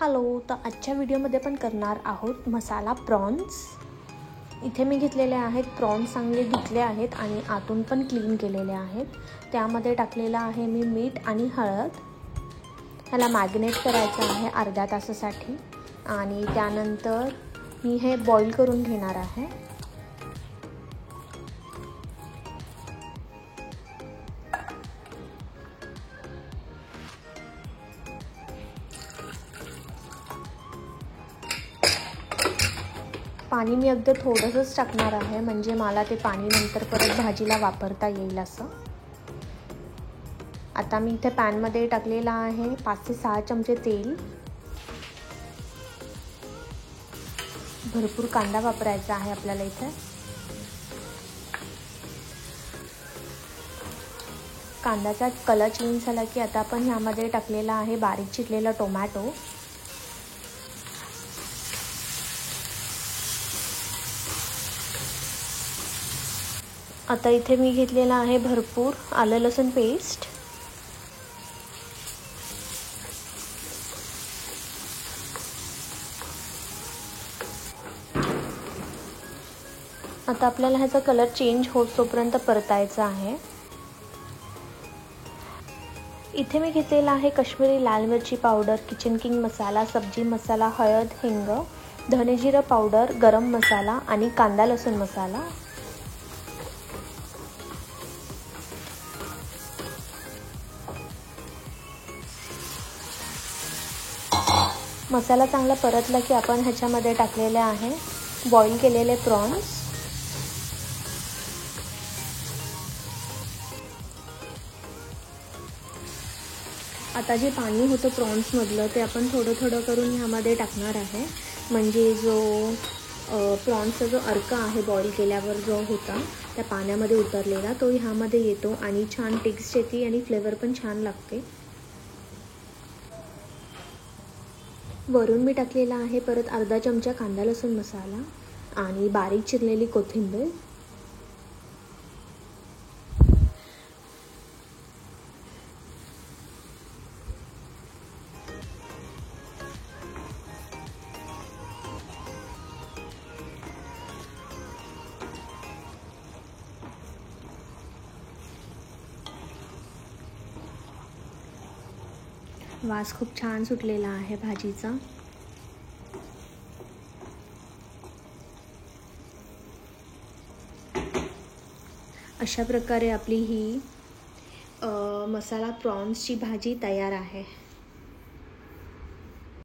Hello, तर आजच्या व्हिडिओमध्ये आपण करणार आहोत मसाला प्रॉन्स। इथे मी घेतलेले आहेत प्रॉन्स, चांगले धुतले आहेत आणि आतून पण क्लीन केलेले आहेत। त्यामध्ये टाकलेला आहे मी मीठ आणि हळद। ह्याला मॅरिनेट करायचं आहे अर्ध्या तासासाठी आणि त्यानंतर मी हे बॉईल करून घेणार आहे। पाणी मी अगदी थोडंसंच टाकणार आहे, म्हणजे मला ते पाणी नंतर परत भाजीला वापरता येईल असं। आता मी इथे पॅनमध्ये टाकलेला आहे 5 ते 6 चमचे तेल। भरपूर कांदा वापरायचा आहे आपल्याला इथे। कांद्याचा कलर चेंज झाला की आता आपण ह्यामध्ये टाकलेला आहे बारीक चिरलेला टोमॅटो। आता इथे मी घेतलेला आहे भरपूर आलं लसूण पेस्ट। आता आपल्याला ह्याचा कलर चेंज होतोपर्यंत परतायचा आहे। इथे मी घेतलेला आहे काश्मीरी लाल मिरची पावडर, किचन किंग मसाला, सब्जी मसाला, हळद, हिंग, धने जिरे पावडर, गरम मसाला आणि कांदा लसूण मसाला। मसाला चांगला परतला की आपण ह्याच्यामध्ये टाकलेले आहे बॉईल केलेले प्रॉन्स। आता जे पाणी होतं प्रॉन्समधलं ते आपण थोडं थोडं करून ह्यामध्ये टाकणार आहे, म्हणजे जो प्रॉन्सचा जो अर्क आहे बॉईल केल्यावर जो होता त्या पाण्यामध्ये उतरलेला तो ह्यामध्ये येतो आणि छान टेस्ट येते आणि फ्लेवर पण छान लागते। वरून मी टाकलेला आहे परत अर्धा चमचा कांदा लसूण मसाला आणि बारीक चिरलेली कोथिंबीर। वास खूप छान सुटलेला आहे भाजीचा। अशा प्रकारे आपली ही मसाला प्रॉन्सची भाजी तयार आहे।